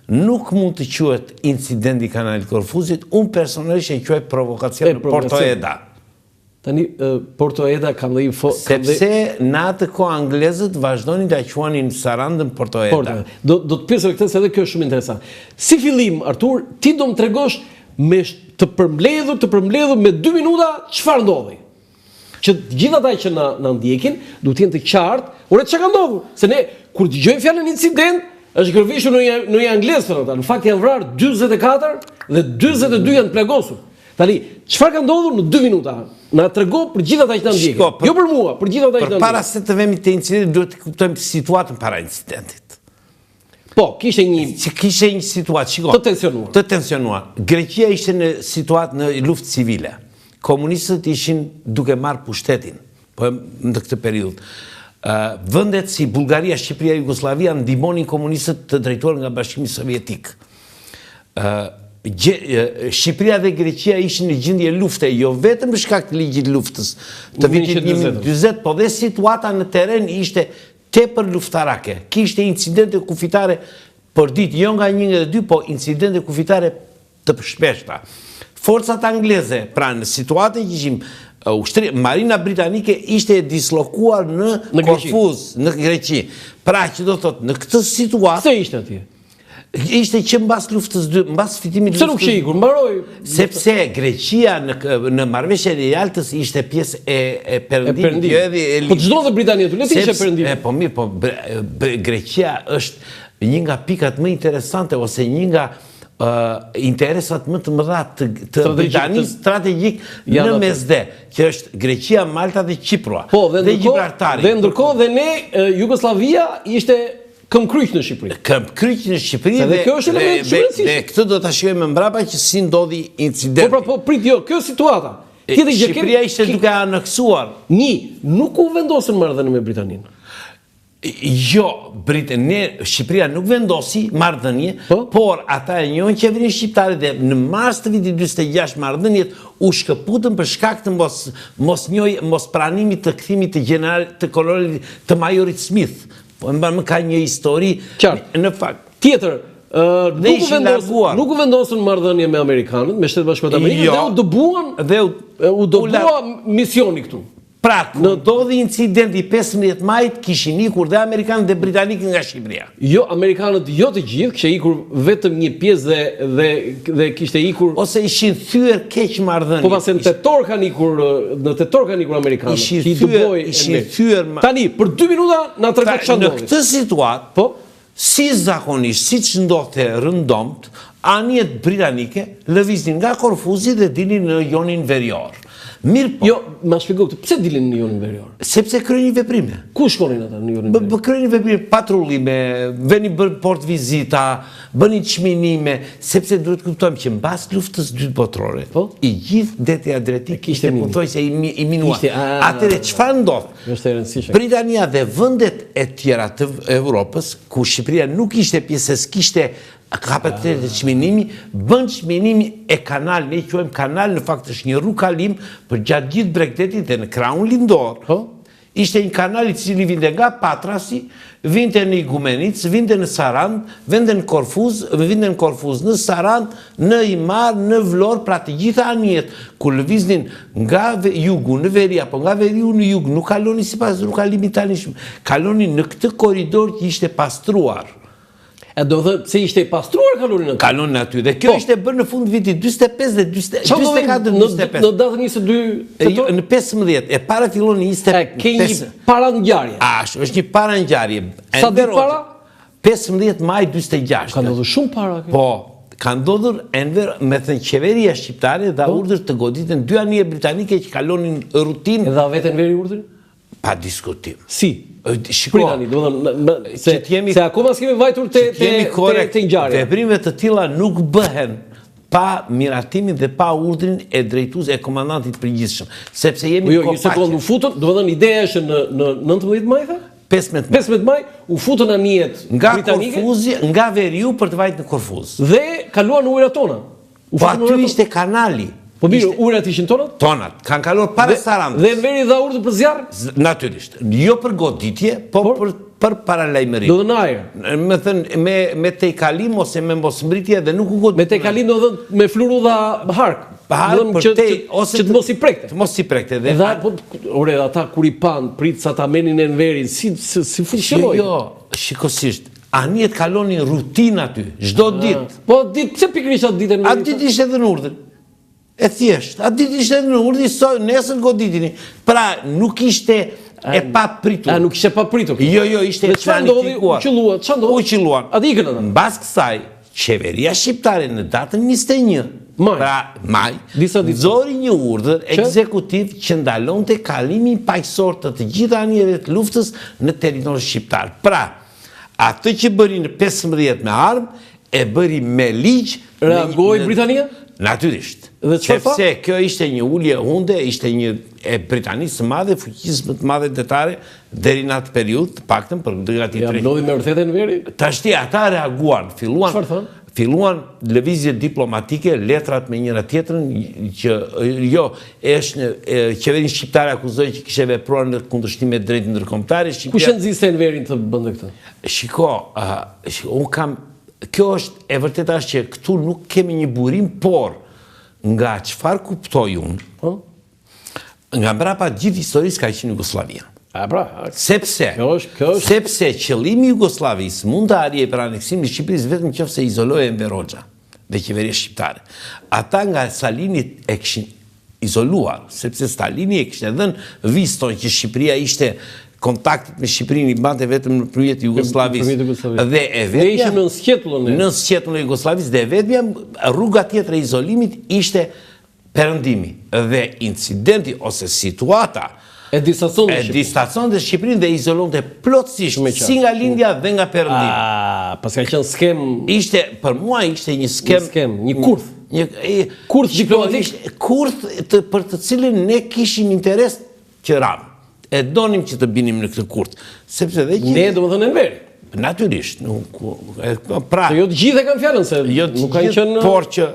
nuk mund të quhet incidenti i kanalit Korfuzit, unë personalisht e quaj provokacion në Porto Eda. Tani, Porto Eda kam dhe sepse në atë kohë anglezët vazhdonin të quanin Sarandën Porto Eda. Do të pjesë këtë se edhe kjo është shumë interesant. Si fillim, Artur, ti do më tregosh me të përmbledhur me 2 minuta çfarë ndodhi. Që gjithë ata që na ndjekin, duhet të jenë të qartë, ore çka ka ndodhur? Se ne kur dëgjojmë fjalën incident, është gërvishur në një anglez thonë ata. Në fakt janë vrarë 44 dhe 42 janë plagosur. Tani, çfarë ka ndodhur në 2 minuta? Na trego për gjithë ata që na ndjekin. Jo për mua, për gjithë ata që na ndjekin. Para se të vemi te incidenti, duhet të kuptojmë situatën para incidentit. Po, kishte një situatë, shiko. Të tensionuar. Greqia ishte në situatë në luftë civile. Komunistët ishin duke marrë pushtetin, po në këtë periudhë. Vendet si Bullgaria, Shqipëria, Jugoslavia ndihmonin komunistët të drejtuar nga Bashkimi Sovjetik. Shqipëria dhe Greqia ishin në gjendje lufte, jo vetëm për shkak të ligjit luftës të vitit 1940, po dhe situata në teren ishte tepër luftarake. Kishte incidente kufitare për ditë, jo nga 1 dhe 2, po incidente kufitare të shpeshta. Forcat angleze, pra në situatën që ishim, Marina Britanike ishte dislokuar në Korfuz, në Greqi. Pra që do thotë, në këtë situatë... Se ishte atje? Ishte që mbas luftës 2, mbas fitimit luftës 2. Se nuk që ikur, mbaroj... Sepse Greqia në marrëveshjen e Jaltës ishte pjesë e perëndimit. Po çdo dhe Britania le të ishte perëndim. Po mirë, po Greqia është një nga pikat më interesante ose një nga interesat më të mëdha të Britanisë strategjik në mesdhe, që është Greqia, Malta dhe Kipro. Po, dhe ndërkohë dhe ne, Jugoslavia ishte këmbkryq në Shqipëri. Këmbkryq në Shqipëri dhe kjo është element shumë i rëndësishëm. Dhe këtë do ta shijojmë mbrapa që si ndodhi incidenti. Po prit, jo, kjo situata. Shqipëria ishte duke aneksuar. Nuk u vendosën marrëdhënie me Britaninë. Jo, Shqipëria nuk vendosi marrëdhënie, por ata e njohin qeverinë shqiptare dhe në mars të vitit 46 marrëdhëniet u shkëputën për shkak të mos pranimit të kthimit të general të kolonelit të majorit Smith. Po më ka një histori në fakt. Tjetër, nuk u vendosën marrëdhënie me amerikanët, me Shtetet Bashkuara të Amerikës dhe u dëbua misioni këtu. Pra, në ndodhi incidenti 15 majit, kishin ikur dhe Amerikanët dhe Britanikët nga Shqipëria. Jo, Amerikanët jo të gjithë, kishte ikur vetëm një pjesë dhe kishte ikur... Ose ishin thyer keq marrëdhënie. Po pastaj në tetor kanë ikur Amerikanët. Ishin thyer... Tani, për 2 minuta na tregon çfarë ndodhi. Në këtë situatë, si zakonisht, siç ndodhte rëndomt, anijet britanike lëviznin nga Korfuzi dhe dilnin në Jonin Verior. Mirë po... Jo, ma shpjegoj këtë, pse dilin në Jonin Verior? Sepse kryenin veprime. Ku shkonin ata në Jonin Verior? Kryenin veprime, patrullime, venin bën port vizita, bënin çminime, sepse duhet kuptojmë që mbas luftës 2 botërore, i gjithë deti Adriatik ishte pothuajse i minuar. Atëherë çfarë ndodh? Britania dhe vendet e tjera të Evropës, ku Shqipëria nuk ishte pjesë, kishte kapacitetet e çminimi, bën çminimi e kanal, ne quajmë kanal, në fakt është një rrugë kalim për gjatë gjithë Bregdetit dhe në krahun lindor. Ishte një kanal i cili vinte nga Patrasi, vinte në Igumenic, vinte në Sarand, vinte në Korfuz, në Sarand, në Imar, në Vlorë, pra të gjitha anijet ku lëviznin nga jugu në veri apo nga veriu në jug, nuk kalonin sipas rrugëkalimit tani, kalonin në këtë korridor që ishte pastruar. Do thë se ishte pastruar kalonin aty. Kalonin aty. Dhe kjo ishte bërë në fund vitit 45 dhe 24-25. Në datën 22 tetor? Në 15. E para fillon në 25. Ke një parangjarje. Është një parangjarje. Sa ditë para? 15 maj 26. Ka ndodhur shumë para. Po, ka ndodhur me thënë qeveria shqiptare dha urdhër të goditen 2 anije britanike që kalonin rutinë. E dha veten veri urdhrin? Pa diskutim. Si? Shikoni, se akoma s'kemi vajtur te ngjarja. Veprimet të tilla nuk bëhen pa miratimin dhe pa urdhrin e drejtues e komandantit përgjithshëm, sepse jemi Jo, një sekondë, u futën, do të thënë ideja është në 19 maj, 15 maj u futën anijet britanike nga Korfuzi, nga veriu për të vajtur në Korfuz. Dhe kaluan në ujrat tona. Po aty ishte kanali. Po mirë, ujrat ishin tonat? Tonat, kanë kaluar para Sarandës. Dhe në veri dha urdhër për zjarr? Natyrisht. Jo për goditje, po për paralajmërim. Do të në ajër. Me thënë, me tejkalim ose me mosmbritje dhe nuk u godit. Me tejkalim do të thënë me flurudha hark. Që të mos i prekte. Të mos i prekte. Dhe ore, ata kur i pan, prit sa ta menin Enverin, si funksionoi? Jo, shikosisht. Anijet kalonin rutinë aty, çdo ditë. Po ditë, pse pikërisht atë ditën? Atë ditë ishte edhe në urdhër. E thjesht, atë ditë ishte edhe në urdhër, nesër goditini. Pra, nuk ishte e papritur. Nuk ishte papritur. Jo, ishte planifikuar. U qelluan. Atë ikën ata. Mbas kësaj, qeveria shqiptare në datën 21 maj, nxori një urdhër ekzekutiv që ndalonte kalimin paqësor të gjitha anijeve të luftës në territorin shqiptar. Pra, atë që bëri në 15 me armë, e bëri me ligj. Reagoi Britania? Natyrisht. Dhe çfarë tha? Sepse kjo ishte një ulje hunde, ishte një e Britanisë së madhe, fuqisë më të madhe detare deri në atë periudhë, të paktën për gati 3. Ja ndodhi me vërtetë Enveri? Tashti ata reaguan, filluan lëvizje diplomatike, letrat me njëra tjetrën, që është qeverinë shqiptare akuzoi që kishte vepruar në kundërshtim me drejtin ndërkombëtar. Kush e nxiste Enverin të bënte këtë? Shiko, un kam kjo është e vërteta është që këtu nuk kemi një burim, por nga çfarë kuptoj unë, nga mbrapa gjithë historisë ka qenë Jugoslavia. Sepse qëllimi i Jugosllavisë mund të arrijë për aneksimin e Shqipërisë vetëm nëse izolohej Enver Hoxha dhe qeveria shqiptare. Ata nga Stalini e kishin izoluar, sepse Stalini e kishte dhënë viston që Shqipëria ishte kontaktet me Shqipërinë i bante vetëm nëpërmjet Jugosllavisë. Dhe e vetmja ishim në sqetullën e Jugosllavisë dhe vetmja rruga tjetër e izolimit ishte perëndimi. Dhe incidenti ose situata e distanconte Shqipërinë dhe izolonte plotësisht si nga lindja dhe nga perëndimi. Pas ka qenë skem. Ishte për mua ishte një skem, një kurth. Kurth diplomatik, kurth për të cilin ne kishim interes që ram. E donim që të binim në këtë kurth. Sepse dhe ne do më thënë Enveri. Natyrisht. Pra, jo të gjithë e kanë fjallën, se nuk kanë qenë. Por që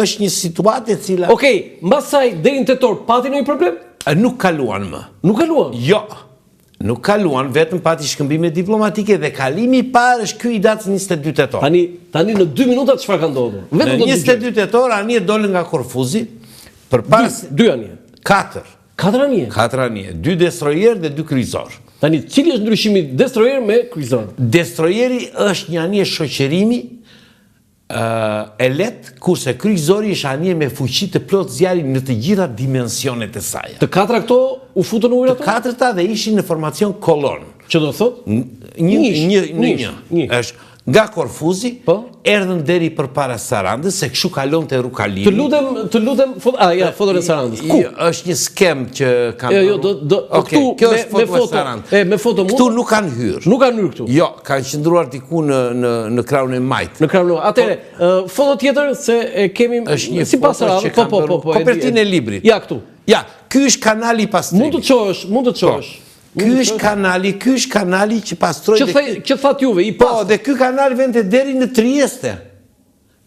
është një situatë e cila... Okej, mbas saj deri në tetor, pati ndonjë problem? Nuk kaluan më. Nuk kaluan? Jo. Nuk kaluan, vetëm pati shkëmbime diplomatike dhe kalimi i parë është ky i datës 22 tetor. Tani në 2 minuta çfarë ka ndodhur? Në 22 tetor anije dolën nga Korfuzi, përpara 2 anije. 4 anije? 4 anije. 2 destroyer dhe 2 kryqëzor. Tani, cili është ndryshimi destroyer me kryqëzor? Destroyeri është një anije shoqërimi e lehtë, kurse kryqëzori është anije me fuqi të plot zjarri në të gjitha dimensionet e saj. Të 4 këto u futën në ujë ato? Të 4 dhe ishin në formacion kolon. Që do thotë? Një. Është nga Korfuzi, erdhën deri përpara Sarandës, se kështu kalon te Rukalimi. Të lutem, foton e Sarandës. Ku? Është një skem që kanë. Këtu me foto këtu nuk kanë hyrë. Nuk kanë hyrë këtu. Jo, kanë qëndruar diku në krahun e Majt. Në krahun. Atëre, foto tjetër se e kemi sipas Sarandës. Po. Kopertinë e librit. Ja këtu. Ja, ky është kanali i pastrimit. Mund të çosh. Ky është kanali që pastroi. Që that juve, i pas. Po, dhe ky kanal vente deri në Trieste.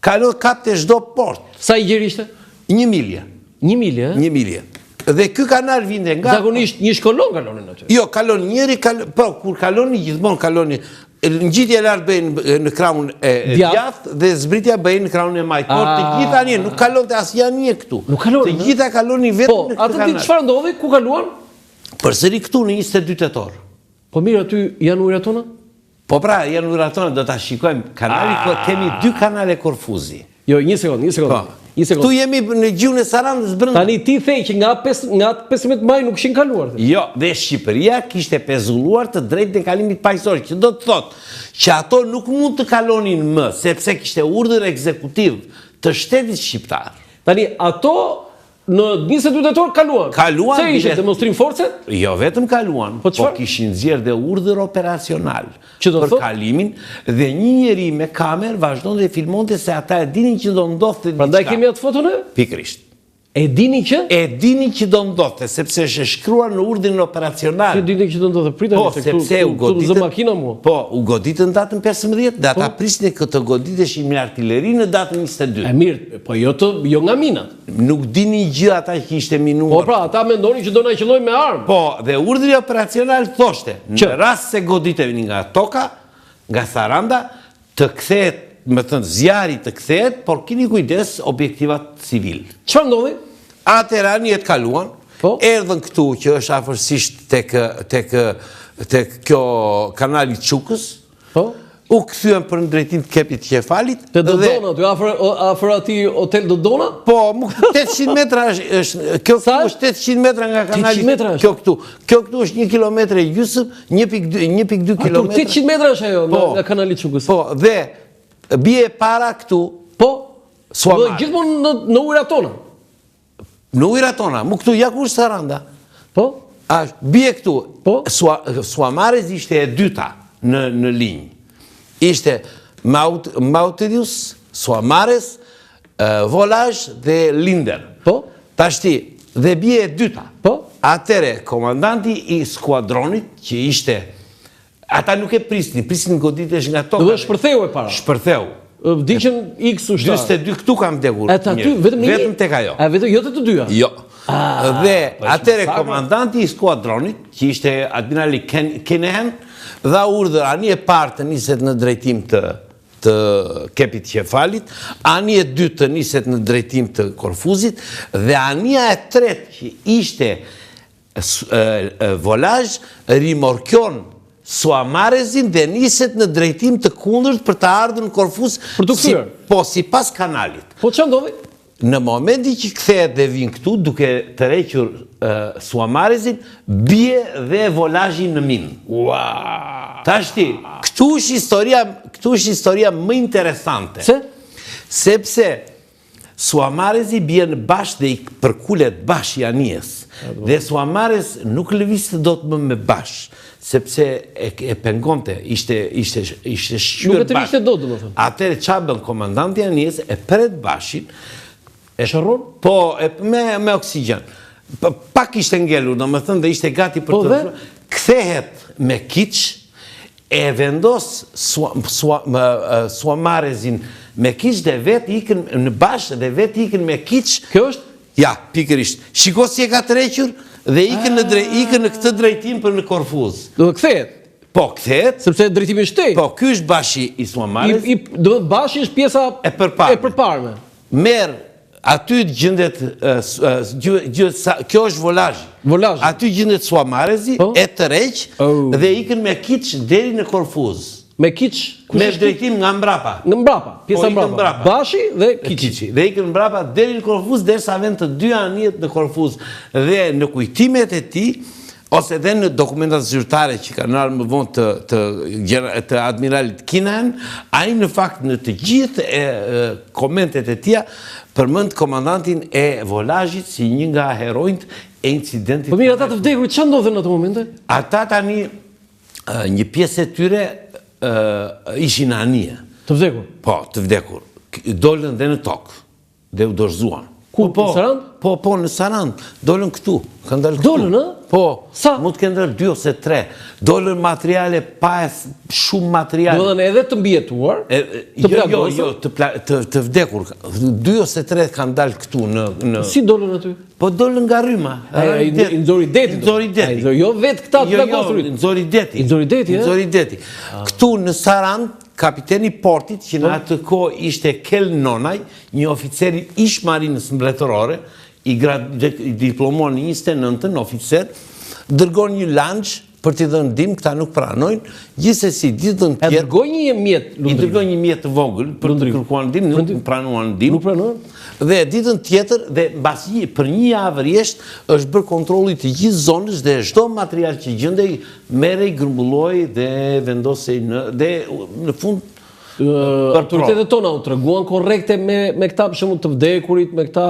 Kapte çdo port. Sa i gjerë ishte? 1 milje. 1 milje, 1 milje. Dhe ky kanal vinte nga zakonisht një shkolon kalonin aty. Jo, kalon njëri, po kur kaloni gjithmonë kaloni ngjitja e lartë bëhen në krahun e djathtë dhe zbritja bëhen në krahun e Majt. Por të gjitha anije nuk kalonte asnjë anije këtu. Të gjitha kalonin vetëm në këtë kanal. Po, atë çfarë ndodhi? Ku kaluan? Përsëri këtu në 22 tetor. Po mirë, aty janë ujërat tona? Po pra, janë ujërat tona, do ta shikojmë. Kemi 2 kanale Korfuzi. Jo, një sekond. Këtu jemi në gjuhën e Sarandës brenda. Tani ti the që nga 15 maj nuk kishin kaluar. Jo, dhe Shqipëria kishte pezulluar të drejtën e kalimit paqësor, që do të thotë që ato nuk mund të kalonin më, sepse kishte urdhër ekzekutiv të shtetit shqiptar. Tani ato në 22 tetor kaluan. Se ishte demonstrim force? Jo, vetëm kaluan, po kishin nxjerrë dhe urdhër operacional për kalimin dhe një njeri me kamerë vazhdonte dhe filmonte se ata e dinin që do ndodhte diçka. Prandaj kemi atë foton e? Pikërisht. E dini që? E dini që do ndodhte, sepse është shkruar në urdhrin operacional. Që dini që do ndodhte pritën Po, sepse u goditën. Zë makina mua. Po, u goditën datën 15 dhe ata prisnin këtë goditeshin me artilleri në datën 22. E mirë, po jo nga minat. Nuk dini gjë ata që ishte minuar. Po pra, ata mendonin që do na qellojnë me armë. Po, dhe urdhri operacional thoshte, në rast se goditemi nga toka, nga Saranda, të kthehet, më thënë, zjarri të kthehet, por keni kujdes objektivat civil. Çfarë ndodhi? Atëra anjet kaluan, erdhën këtu që është afërsisht tek kjo kanali Çukës, u kthyen për në drejtim të Kepit Qefalit. Te Dodona, ty afër atij hotel Dodona? Po, 800 metra është, kjo këtu është 800 metra nga kanali. Kjo këtu është 1 kilometër e gjysmë, 1.2 kilometra. 800 metra është ajo nga kanali Çukës. Po, dhe bie para këtu. Po, Suamare. Gjithmonë në ujërat tona. Në ujërat tona, mu këtu ja kur Saranda. Po? Bie këtu. Po? Suamares ishte e dyta në linjë. Ishte Mauterius, Suamares, Volazh dhe Linder. Po? Tashti, dhe bie e dyta. Po? Atere, komandanti i skuadronit, që ishte, ata nuk e prisnin goditesh nga toka. Dhe shpërtheu e para. Shpërtheu. Vdiqën X u 42 këtu kam vdekur. Vetëm tek ajo. Vetëm jo të dyja. Jo. Dhe atere komandanti i skuadronit, që ishte admirali Kinahan, dha urdhër ani e parë të niset në drejtim të Kepit Qefalit, ani e dytë të niset në drejtim të Korfuzit, dhe ania e tretë që ishte Volazh rimorkion Suamarezin dhe niset në drejtim të kundërt për të ardhur në Korfuz, për të kthyer. Po sipas kanalit. Po çfarë ndodhi? Në momenti që kthehet dhe vin këtu, duke tërhequr Suamarezin, bie dhe Volazhi në minë. Tashti, këtu është historia më interesante. Se? Sepse Suamarezi bie në bash dhe i përkulet bash i anijes. Dhe Suamarez nuk lëviste dot më me bash, sepse e pengonte, ishte shqyr bash. Nuk e të vishte dot, domethënë. Atëre ç'a bën komandanti i anijes, e pret bashin. E shërron? Po, me oksigjen. Pak ishte ngelur, domethënë dhe ishte gati për të kthehet me kiç, e vendos Suamarezin me kiç dhe vetë ikën në bash dhe vetë ikën me kiç. Kjo është? Ja, pikërisht. Shiko si e ka tërhequr dhe ikën në këtë drejtim për në Korfuz. Do të kthehet. Po, kthehet. Sepse drejtimi është shtej. Po, ky është bashi i Suamarez. Do të bashi është pjesa e përparme. Merr aty gjendet kjo është Volazhi. Aty gjendet Suamarezi, e tërheq dhe ikën me kiç deri në Korfuz. Me kiç? Me drejtim nga mbrapa. Nga mbrapa, pjesa mbrapa. Bashi dhe kiçi. Dhe ikën mbrapa deri në Korfuz, derisa vend të dy anijet në Korfuz. Dhe në kujtimet e tij, ose dhe në dokumentat zyrtare që kanë ardhur më vonë të admiralit Kinahan, ai në fakt në të gjithë komentet e tija përmend komandantin e Volazhit si një nga heronjt e incidentit. Po mirë, ata të vdekur ç'a ndodhen në ato momente? Ata tani një pjesë e tyre ishin anije. Të vdekur? Po, të vdekur. Dolën dhe në tokë, dhe u dorëzuan. Ku, në Sarand? Po, në Sarand. Dolën këtu. Kanë dalë këtu. Dolën, a? Po. Sa? Mund të kenë dalë 2 ose 3. Dolën materiale shumë materiale. Do edhe të mbijetuar? Jo, të vdekur. 2 ose 3 kanë dalë këtu në... Si dolën aty? Po dolën nga rryma. I nxori deti. Nxori deti. Jo vetë këta të konstruit. Nxori deti. Nxori deti, Nxori deti. Këtu në Sarand, kapiteni portit, që në atë kohë ishte Kel Nonaj, një oficer ish marinës mbretërore, i diplomuar në 29 oficer, dërgon një lanç për t'i dhënë ndihmë, këta nuk pranojnë, gjithsesi ditën tjetër. E dërgoi një mjet lundrim. I dërgoi një mjet të vogël për të kërkuar ndihmë, nuk pranuan ndihmë. Nuk pranuan. Dhe ditën tjetër, dhe mbasi për një javë rresht, është bërë kontrolli të gjithë zonës dhe çdo material që gjendej merrej, grumbulloi dhe vendosej dhe në fund autoritetet tona u treguan korrekte me këta për shembull të vdekurit, me këta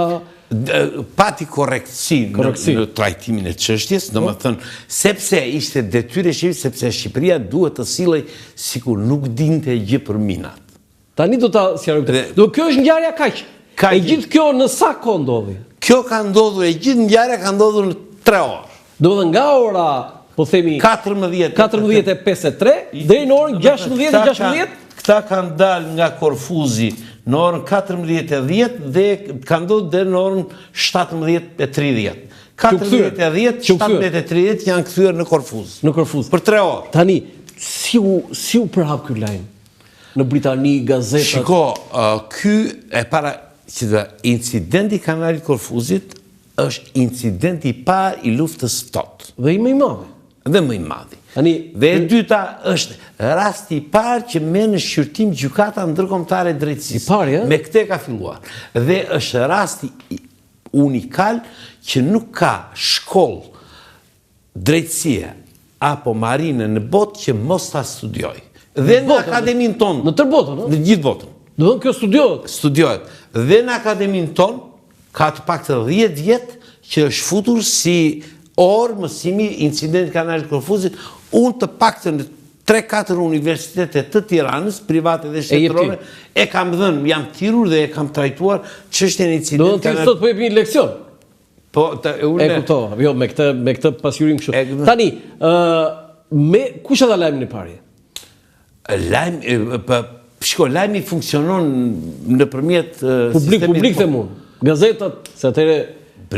pati korrektësi në trajtimin e çështjes, domethënë sepse ishte detyrë e Shqipërisë, sepse Shqipëria duhet të sillej sikur nuk dinte gjë për minat. Tani do ta sqaroj këtë. Do kjo është ngjarja kaq. E gjithë kjo në sa kohë ndodhi? Kjo ka ndodhur, e gjithë ngjarja ka ndodhur në 3 orë. Domethënë nga ora, po themi 14:53 deri në orën 16:16. Këta kanë dalë nga Korfuzi në orën 14:10 dhe kanë ndodhur deri në orën 17:30. 14:10, 17:30 janë kthyer në Korfuz. Në Korfuz. Për 3 orë. Tani, si u përhap ky lajm? Në Britani, gazetat. Shiko, ky e para që incidenti i kanalit Korfuzit është incidenti i parë i luftës ftohtë. Dhe i më i madh. Dhe më i madhi. Dhe e dyta është rasti i parë që merr në shqyrtim gjykata ndërkombëtare e drejtësisë. Me këtë ka filluar. Dhe është rasti unikal që nuk ka shkollë drejtësie apo marine në botë që mos ta studioj. Dhe në akademinë tonë. Në tërë botën, në gjithë botën. Do të thonë kjo studiohet. Studiohet. Dhe në akademinë tonë ka të paktën 10 vjet që është futur si orë mësimi incidenti kanalit Korfuzit. Unë të paktën në 3-4 universitetet të Tiranës, private dhe shtetërore, e kam dhënë, jam thirrur dhe e kam trajtuar çështjen e incidentit. Do të thotë sot po jepni leksion. Po, unë e kuptova. Jo, me këtë pasqyrim kështu. Tani, kush e dha lajmin e parë? Lajmi funksionon nëpërmjet publik them unë. Gazetat, se atëre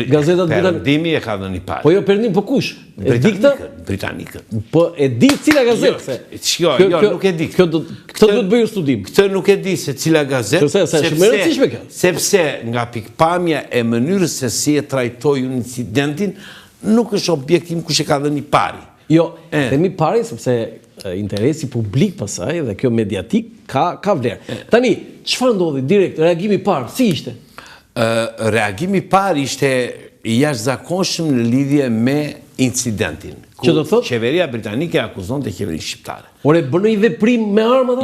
gazetat Perëndimi e ka dhënë i parë. Po jo Perëndim, po kush? E di këtë? Britanikët. Po e di cila gazetë? Jo, nuk e di. Këtë duhet bëjë studim. Këtë nuk e di se cila gazetë. Sepse është më e rëndësishme kjo. Sepse nga pikpamja e mënyrës se si e trajtoi incidentin, nuk është objektiv kush e ka dhënë i pari. Jo, themi pari sepse interesi publik pasaj dhe kjo mediatik ka vlerë. Tani, çfarë ndodhi direkt? Reagimi i parë si ishte? Reagimi i parë ishte i jashtëzakonshëm në lidhje me incidentin. Që do thotë? Qeveria britanike akuzonte qeverinë shqiptare. Ore bën një veprim me armë ata?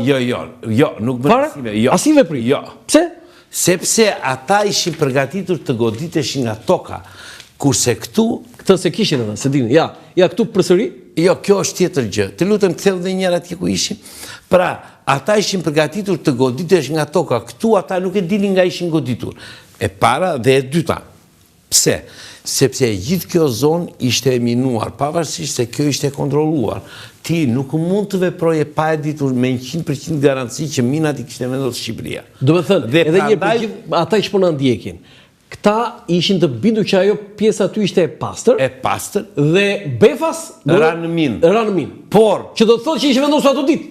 Jo, nuk bën asnjë. Asnjë veprim. Jo. Pse? Sepse ata ishin përgatitur të goditeshin nga toka. Kurse këtu, këtë se kishin edhe, se dini. Ja, këtu përsëri? Jo, kjo është tjetër gjë. Të lutem ktheu dhe një herë atje ku ishim. Pra, ata ishin përgatitur të goditesh nga toka. Këtu ata nuk e dinin nga ishin goditur. E para dhe e dyta. Pse? Sepse gjithë kjo zonë ishte e minuar, pavarësisht se kjo ishte kontrolluar. Ti nuk mund të veproje pa e ditur me 100% garanci që minat i kishte vendosur Shqipëria. Do të thënë, edhe një përgjith, ata që po na ndjekin. Këta ishin të bindur që ajo pjesa aty ishte e pastër. E pastër. Dhe befas ranë në minë. Por, që do të thotë që ishte vendosur ato ditë.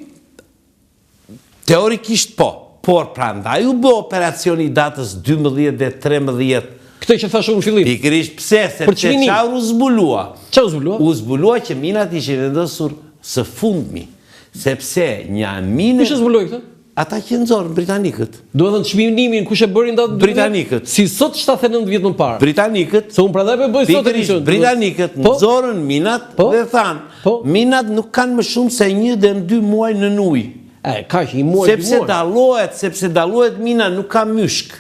Teorikisht po. Por prandaj u bë operacioni i datës 12 dhe 13. Këtë që thashë në fillim. Pikërisht pse? Sepse çfarë u zbulua? Çfarë u zbulua? U zbulua që minat ishin vendosur së fundmi. Sepse një minë. Kush e zbuloi këtë? Ata që nxorën britanikët. Do të thënë çminimin kush e bëri ndatë britanikët. Si sot 79 vjet më parë. Britanikët. Se unë prandaj po bëj sot emision. Britanikët nxorën minat dhe thanë, minat nuk kanë më shumë se 1 dhe 2 muaj në ujë. Kaq, 1 muaj. Sepse dallohet mina nuk ka myshk.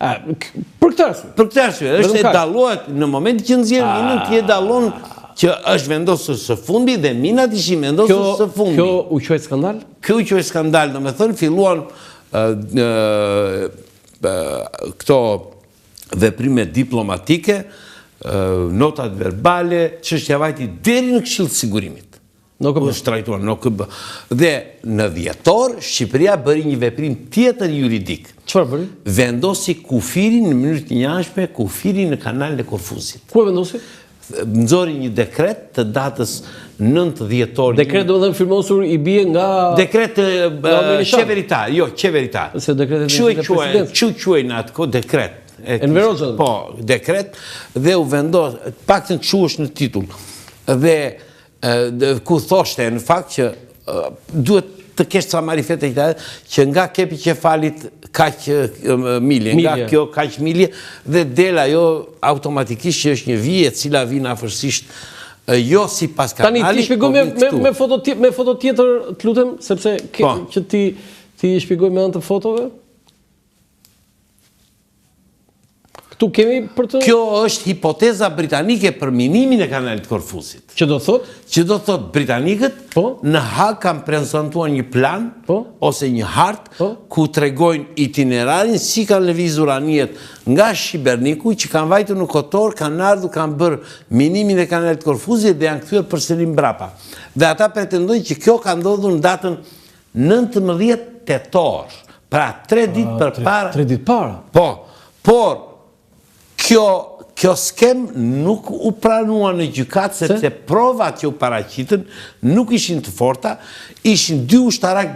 Për këtë arsye. Për këtë arsye, është e dallohet në momentin që nxjerr minën, ti e dallon që është vendosur së fundi dhe minat ishin vendosur së fundi. Kjo u quajt skandal? Kjo u quajt skandal, domethënë filluan këto veprime diplomatike, notat verbale, çështja vajti deri në Këshill të Sigurimit. Nuk është trajtuar në OKB. Dhe në dhjetor, Shqipëria bëri një veprim tjetër juridik. Çfarë bëri? Vendosi kufirin në mënyrë të njëanshme, kufirin në kanalin e Korfuzit. Ku e vendosi? Nxori një dekret të datës 9 dhjetor. Dekret do të thënë firmosur i bie nga dekret qeveritar, jo qeveritar. Se dekretet e presidentit. Çu quajnë atë dekret. Enver Hoxha. Po, dekret dhe u vendos, paktën kështu është në titull. Dhe ku thoshte në fakt që duhet të kesh ca marifete që nga kepi qefalit kaq milje, nga kjo kaq milje dhe del ajo automatikisht që është një vije e cila vjen afërsisht jo sipas kanalit. Tani ti shpjegoj me foto tjetër, të lutem, sepse që ti shpjegoj me anë të fotove. Këtu kemi për të... Kjo është hipoteza britanike për minimin e kanalit Korfuzit. Që do thot? Që do thot Britanikët në Hag kanë prezantuar një plan ose një hartë ku tregojnë itinerarin si kanë lëvizur anijet nga Shqiberniku që kanë vajtur në Kotor, kanë ardhur, kanë bërë minimin e kanalit Korfuzit dhe janë kthyer përsëri mbrapa. Dhe ata pretendojnë që kjo ka ndodhur në datën 19 tetor, pra 3 ditë përpara. 3 ditë para. Po, por kjo skem nuk u pranua në gjykat sepse provat që u paraqitën nuk ishin të forta, ishin 2 ushtarak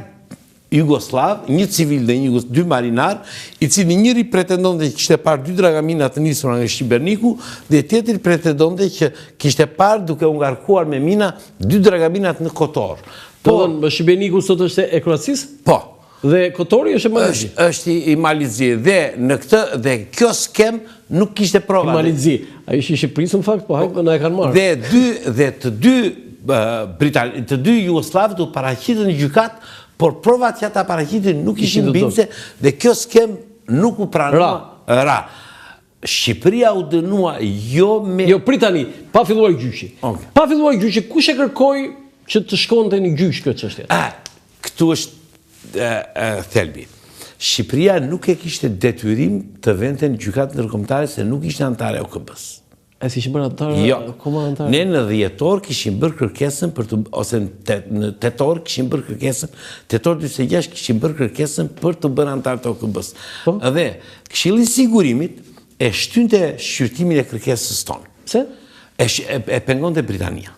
Jugoslav, një civil dhe dy marinar, i cili njëri pretendonte që kishte parë 2 dragamina të nisura nga Shqiberniku dhe tjetri pretendonte që kishte parë duke u ngarkuar me mina 2 dragaminat në Kotor. Po, Shqiberniku sot është e Kroacisë? Po. Dhe Kotori është e Malizji? Është i Malizji. Dhe kjo skem nuk kishte prova. I Malizji. A ishte i Shqipërisë në fakt, po hajtë në e kanë marrë. Dhe të dy Jugoslavët u paraqitën në gjykat, por provat që ata paraqitin nuk ishin bindse dhe kjo skem nuk u pranua. Ra. Shqipëria u dënua jo me... Jo, pritani, pa filluar gjyqi. Pa filluar gjyqi, kush e kërkoi që të shkonte në gjyq kjo çështje? Këtu është thelbi. Shqipëria nuk e kishte detyrim të vente në gjykat ndërkombëtare se nuk ishte antare OKB-s. E si ishte bërë antare? Jo. Ne në dhjetor kishim bërë kërkesën ose në tetor kishim bërë kërkesën, tetor 26 kishim bërë kërkesën për të bërë antar të OKB-s. Dhe Këshilli i Sigurimit e shtynte shqyrtimin e kërkesës tonë. Pse? E pengonte Britania.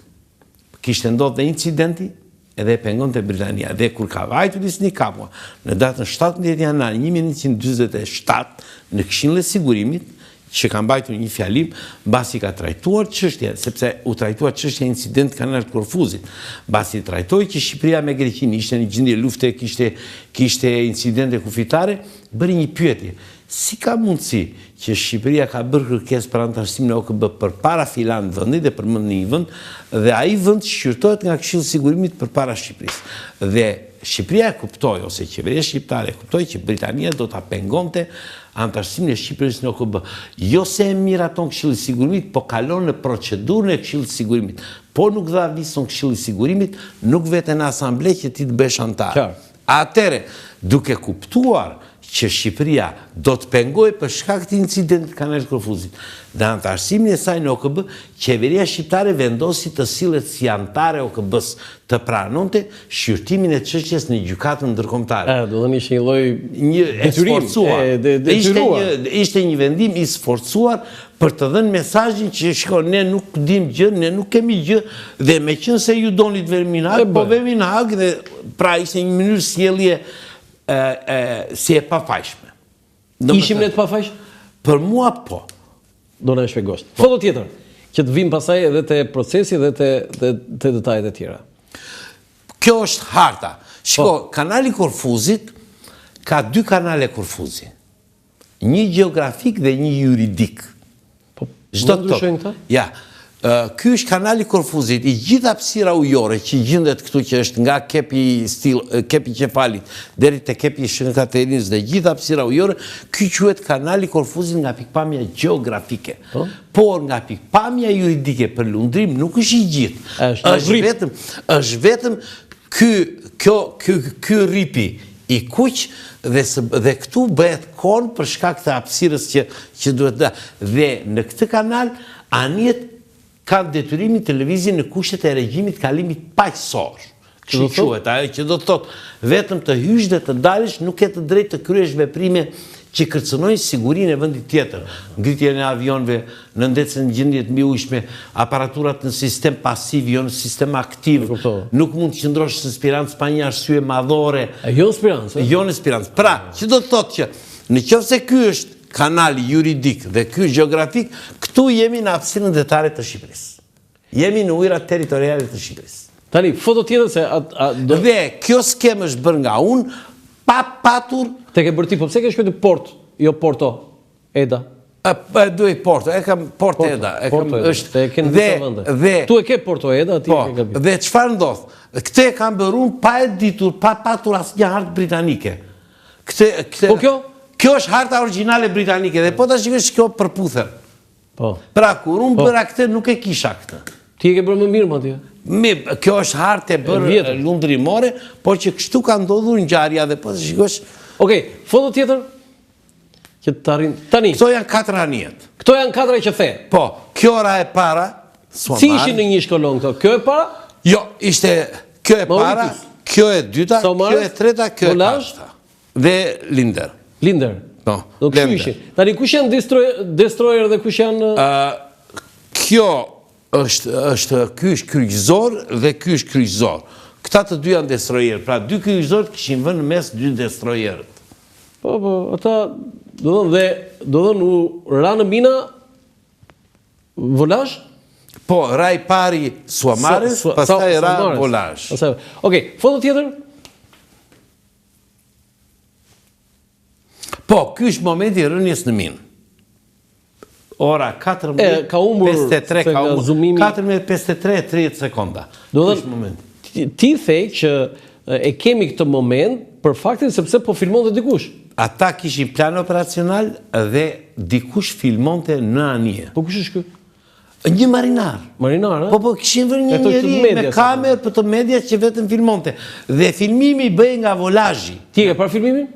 Kishte ndodhur dhe incidenti edhe e pengonte Britania. Dhe kur ka vajtur Isni Kapua në datën 17 janar 1947 në Këshillin e Sigurimit, që ka mbajtur një fjalim, mbasi ka trajtuar çështje, sepse u trajtua çështja e incident kanalit Korfuzit. Mbasi trajtoi që Shqipëria me Greqinë ishte në gjendje lufte, kishte incidente kufitare, bëri një pyetje. Si ka mundësi që Shqipëria ka bërë kërkesë për antarësim në OKB përpara filan vendit dhe përmend një vend, dhe ai vend shqyrtohet nga Këshilli i Sigurimit përpara Shqipërisë. Dhe Shqipëria e kuptoi, ose qeveria shqiptare e kuptoi që Britania do ta pengonte antarësimin e Shqipërisë në OKB. Jo se e miraton Këshilli i Sigurimit, po kalon në procedurën e Këshillit të Sigurimit. Po nuk dha vizën Këshilli i Sigurimit, nuk vete në asamble që ti të bësh antar. Atëre, duke kuptuar që Shqipëria do të pengoj për shkak të incidentit kanalit Korfuzit dhe antarësimin e saj në OKB, qeveria shqiptare vendosi të sillet si antare OKB-s të pranonte shqyrtimin e çështjes në gjykatën ndërkombëtare. Do të ishte një lloj detyrim. Ishte një vendim i sforcuar për të dhënë mesazhin që shkon, ne nuk dim gjë, ne nuk kemi gjë, dhe meqense ju doni të vemi në Hag, po vemi në Hag, dhe pra ishte një mënyrë sjellje si e pafajshme. Ishim ne të pafajshme? Për mua po. Do na shpjegosh. Foto tjetër, që të vim pasaj edhe te procesi dhe te detajet e tjera. Kjo është harta. Shiko, kanali Korfuzit ka 2 kanale Korfuzi. Një gjeografik dhe një juridik. Po, më ndryshojnë këta? Ja. Ky është kanali Korfuzit, i gjithë hapësira ujore që gjendet këtu, që është nga kepi Qefalit deri te kepi Shën Katerinës dhe gjithë hapësira ujore, ky quhet kanali Korfuzit nga pikpamja gjeografike. Por nga pikpamja juridike për lundrim nuk është i gjithë. Është vetëm ky rripi i kuq dhe këtu bëhet kon për shkak të hapësirës që duhet da. Dhe në këtë kanal anijet kanë detyrimin të lëvizin në kushtet e regjimit kalimit paqësor. Kështu quhet, ajo që do të thotë vetëm të hysh dhe të dalësh, nuk ke të drejtë të kryesh veprime që kërcënojnë sigurinë e vendit tjetër. Ngritjen e avionëve, në ndecën gjendje të mbiujshme, aparaturat në sistem pasiv, jo në sistem aktiv. Nuk mund të qëndrosh në spirancë pa një arsye madhore. Jo në spirancë? Jo në spirancë. Pra, që do të thotë që nëse ky është kanali juridik dhe ky gjeografik, këtu jemi në hapësirën detare të Shqipërisë. Jemi në ujërat territoriale të Shqipërisë. Tani, foto tjetër se... Dhe kjo skem është bërë nga unë, pa patur... Te ke bërti, po pse ke shkruar Port, jo Porto, Eda? Duaj Porto, e kam Porto Eda. Tu e ke Porto Eda, ti e ke gabi. Dhe çfarë ndodh? Këtë e kam bërë unë pa e ditur, pa patur asnjë hartë britanike. Po kjo? Kjo është harta origjinale britanike dhe po ta shikosh kjo përputher. Po. Pra kur unë bëra këtë nuk e kisha këtë. Ti e ke bërë më mirë më atje. Kjo është hartë e bërë lundrimore, por që kështu ka ndodhur ngjarja dhe po ta shikosh. Okej, foto tjetër që të arrin tani. Këto janë 4 anijet. Këto janë 4 që the. Po, kjo ora e para, si ishin në një shkollon këto? Kjo e para? Jo, ishte kjo e para, kjo e dyta, kjo e treta, kjo e katërta. Dhe Linder. Linder. Po, do kush ishin? Tani kush janë destroyer dhe kush janë kjo është ky është kryqëzor dhe ky është kryqëzor. Këta të dy janë destroyer, pra 2 kryqëzor kishin vënë mes 2 destroyerët. Po, ata do thënë u ranë mina volazh? Po, ra i pari Suamares, pastaj ra volazh. Okej, foto tjetër? Po, ky është momenti i rënies në minë. Ora 14:53 ka humbur 14:53 30 sekonda. Do thënë ti the që e kemi këtë moment për faktin sepse po filmonte dikush. Ata kishin plan operacional dhe dikush filmonte në anije. Po kush është ky? Një marinar. Marinar, a? Po kishin vënë një njeri me kamerë për të medias që vetëm filmonte. Dhe filmimi bëhej nga volazhi. Ti e ke parë filmimin?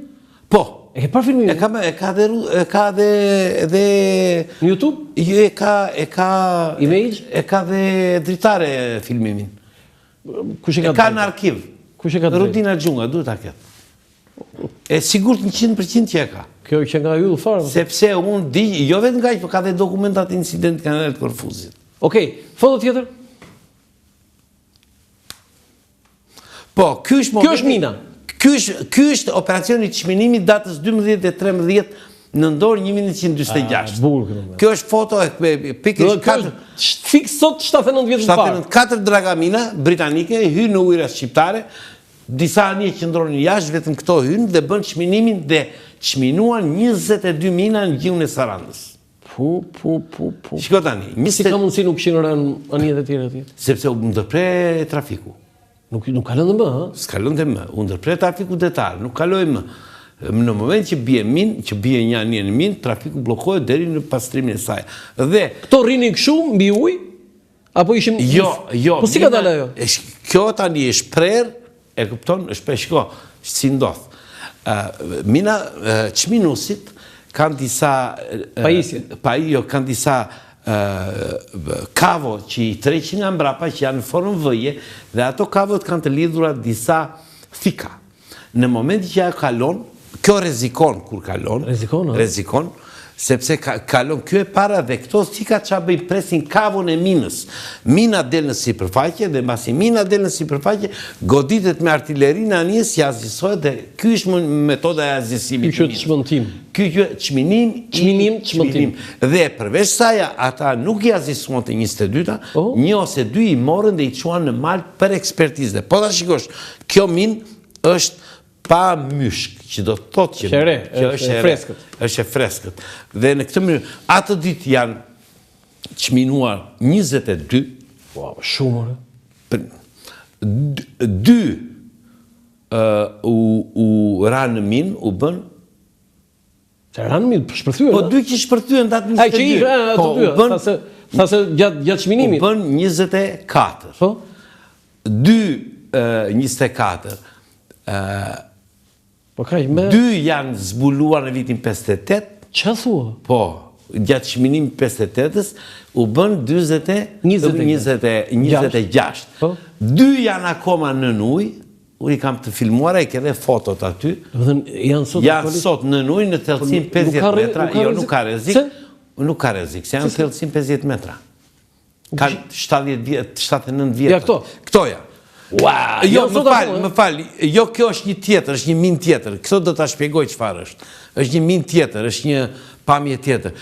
Po. E ke parë filmimin? E ka dhe në YouTube? Jo, e ka Image? E ka dhe dritare filmimin. Kush e ka? E ka në arkiv. Kush e ka? Rudina Xhunga, duhet ta ketë. E sigurt 100% që e ka. Kjo që nga yll fare. Sepse unë di, jo vetëm nga që ka dhe dokumentat incident kanalit Korfuzit. Okej, foto tjetër? Po, ky është mina. Ky është operacioni i çminimit datës 12 dhe 13 nëntor 1946. Kjo është foto e pikërisht 4 fiks sot 79 vjet më parë. 4 dragamina britanike hyn në ujërat shqiptare. Disa anije qëndronin jashtë, vetëm këto hynë dhe bën çminimin dhe çminuan 22 mina në gjiun e Sarandës. Po. Shiko tani, si ka mundësi nuk kishin rënë anijet e tjera atje? Sepse u ndërpre trafiku. Nuk ka lëndë më, ha? S'ka lëndë më, u ndërpre trafiku detar, nuk kaloi më. Në moment që bie një anije në minë, trafiku bllokohet deri në pastrimin e saj. Dhe këto rrinin kështu mbi ujë? Apo ishim Jo. Po si ka dalë ajo? Kjo tani është prerë. E kupton, shko, si ndodh. Mina çminusit kanë disa kanë disa kavo që i treqin nga mbrapa që janë në formë vëje dhe ato kavot kanë të lidhura disa thika. Në momenti që ajo kalon, kjo rrezikon kur kalon. Rrezikon. Sepse kalon kjo e para dhe këto thika çfarë bëjnë, presin kavon e minës. Mina del në sipërfaqe dhe mbasi mina del në sipërfaqe, goditet me artilerinë anijes, jazisohet dhe ky është metoda e jazisimit. Ky është çmëntim. Ky është çmëntim. Dhe përveç saj ata nuk jazisohen të 22-ta, një ose dy i morën dhe i çuan në mal për ekspertizë. Po ta shikosh, kjo minë është pa myshk, që do të thotë që është e freskët. Dhe në këtë mënyrë, atë ditë janë çminuar 22. Wow, shumë. 2 u ranë në minë, u bën. Se ranë në minë, shpërthyen? Po 2 që shpërthyen datë 22. Ai që ishte ato dy. Thasë gjatë çminimit. U bën 24. Po. 2 24. Po kaq më 2 janë zbuluar në vitin 58. Ç'a thua? Po, gjatë çminimit 58-s u bën 26. Po. 2 janë akoma nën ujë. Unë i kam të filmuara, i ke dhe fotot aty. Janë sot nën ujë në thellësinë 50 metra. Jo, nuk ka rrezik. Nuk ka rrezik, se janë në thellësinë 50 metra. Kanë 79 vjet. Ja këto. Këto janë. Jo, më fal, jo, kjo është një tjetër, është një minë tjetër. Këto do ta shpjegoj çfarë është. Është një minë tjetër, është një pamje tjetër.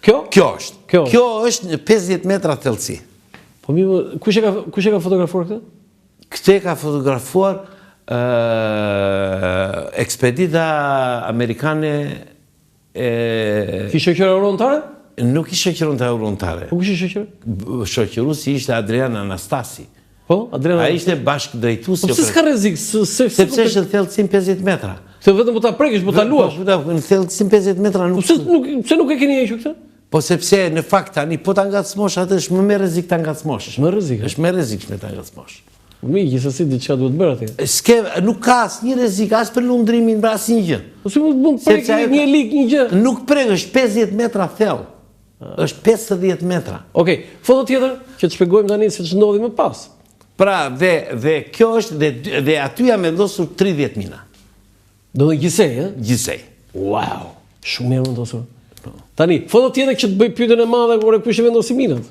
Kjo është. Kjo është 50 metra thellësi. Po mirë, kush e ka fotografuar këtë? Këtë e ka fotografuar ekspedita amerikane Ki shoqëra eurontare? Nuk i shoqëronte eurontare. Po kush i shoqër? Shoqëruesi ishte Adrian Anastasi. Po, Adriana. Ai ishte bashkëdrejtuesi. Po pse s'ka rrezik? Sepse është në thellësinë 50 metra. Se vetëm po ta prekësh, po ta luash. Në thellë 150 metra nuk. Pse nuk e keni hequr këtë? Po sepse në fakt tani po ta ngacmosh atë është më rrezik ta ngacmosh. Më rrezik. Është më rrezikshme ta ngacmosh. Mi, gjithsesi diçka duhet bërë atje. Nuk ka asnjë rrezik as për lundrimin, për asnjë gjë. Po si mund të prekë një lig, një gjë? Nuk prek, është 50 metra thellë. Është 50 metra. Okej, foto tjetër që të shpjegojmë tani se ç'ndodhi më pas. Pra, dhe kjo është dhe aty jam vendosur 30 mina. Do të gjithsej, ë? Gjithsej. Wow, shumë mirë vendosur. Tani, foto tjetër që të bëj pyetjen e madhe kur e kush e vendosi minat.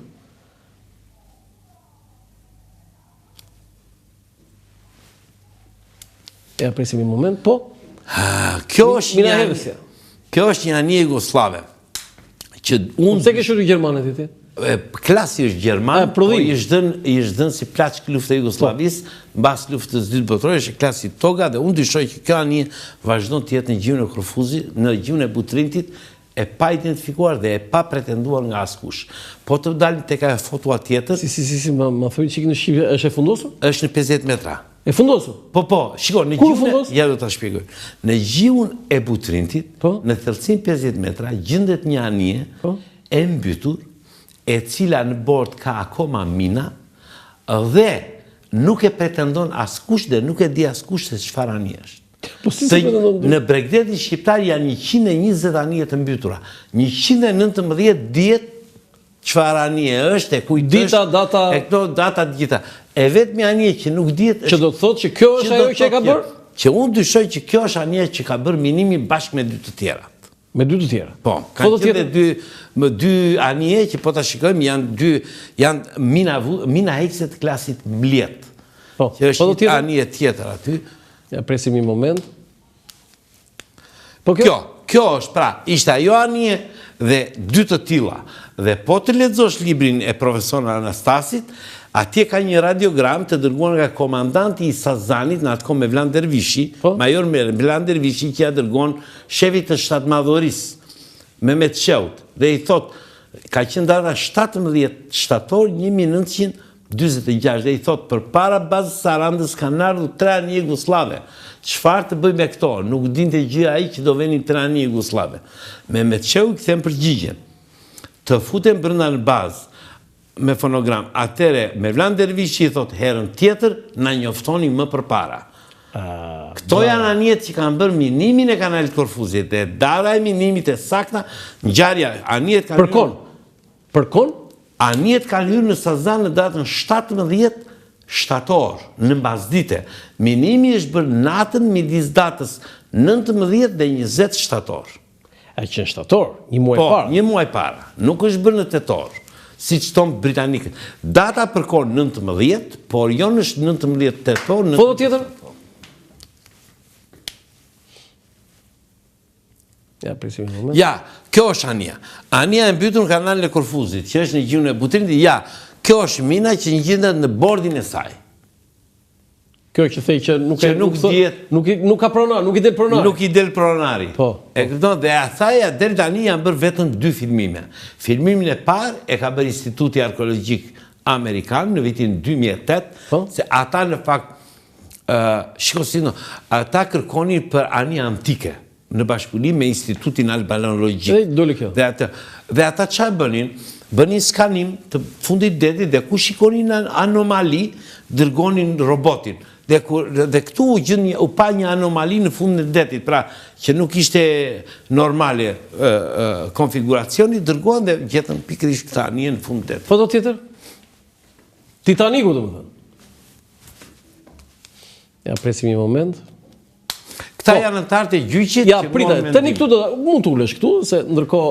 Ja presim një moment, po. Kjo është Mina Hevesja. Kjo është një anije jugoslave. Që unë Pse ke shëruar gjermanët ti? klasi është gjerman, po i është dënë si plaçk lufta e Jugosllavisë, mbas luftës së dytë botërore, është klasi toga dhe unë dyshoj që kjo anije vazhdon të jetë në gjuhën e Korfuzit, në gjuhën e Butrintit, e pa identifikuar dhe e pa pretenduar nga askush. Po të dalim tek ajo foto tjetër. Si, ma thuj çik në Shqipëri, është e fundosur? Është në 50 metra. E fundosur? Po, shiko, në gjuhën, ja do ta shpjegoj. Në gjuhën e Butrintit, në thellësinë 50 metra, gjendet një anije e mbytur, e cila në bord ka akoma mina dhe nuk e pretendon askush dhe nuk e di askush se çfarë anije është. Po si se pretendon? Në Bregdetin shqiptar janë 120 anije të mbytura. 119 dihet çfarë anije është, e kujt është, dita, data, e këto data të gjitha. E vetmi anije që nuk dihet që do të thotë që kjo është ajo që e ka bërë? Që unë dyshoj që kjo është anije që ka bërë minimi bashkë me dy të tjera. Me dy të tjera? Po, kanë qenë dy anije që po ta shikojmë janë mina hekse të klasit mblet. Po, që është një anije tjetër aty. Ja presim një moment. Po kjo është, pra, ishte ajo anije dhe dy të tilla. Dhe po të lexosh librin e profesor Anastasit, atje ka një radiogram të dërguar nga komandanti i Sazanit në atko me Vlan Dervishi, major Vlan Dervishi që ja dërgon shefit të shtatmadhorisë, Mehmet Sheut, dhe i thot, ka qenë data 17 shtator 1946, dhe i thot, për para bazës Sarandës kanë ardhur 3 anije jugoslave. Çfarë të bëj me këto? Nuk dinte gjë ai që do venin 3 anije jugoslave. Mehmet Sheut kthen përgjigjen. Të futen brenda në bazë me fonogram. Atëre me Vlan Dervishi i thot herën tjetër na njoftoni më përpara. Këto janë anijet që kanë bërë minimin e kanalit Korfuzit dhe data e minimit e sakta ngjarja anijet kanë Përkon? Anijet kanë hyrë në Sazan në datën 17 shtator në mbasdite. Minimi është bërë natën midis datës 19 dhe 20 shtator. A që në shtator, një muaj para? Po, një muaj para. Nuk është bërë në tetor, si që tonë britanikët. Data përkon 19, por jo në 19 tetor... Foto tjetër? Ja, presim një moment. Ja, kjo është anija. Anija e mbytur në kanalin e Korfuzit, që është në gjuhën e Butrintit. Ja, kjo është mina që gjendet në bordin e saj. Kjo që thej që nuk ka pronar, nuk i del pronari. Nuk i del pronari. E këpëton, dhe athaja del tani janë bërë vetëm 2 filmime. Filmimin e parë e ka bërë Instituti Arkeologjik Amerikan në vitin 2008, se ata në fakt, shikosino, ata kërkonin për anija antike, në bashkëpunim me Institutin Albanologjik. Dhe ata çfarë bënin? Bënin skanim të fundit detit dhe ku shikonin anomali, dërgonin robotin. Dhe këtu u pa një anomali në fundin e detit, pra që nuk ishte normale konfiguracioni, dërgohen dhe gjetën pikërisht këta anije në fund detit. Foto tjetër? Titaniku, do më thënë. Ja, presim një moment. Këta janë anëtarët e gjyqit. Ja, prita, tani këtu mund të ulesh këtu, se ndërkohë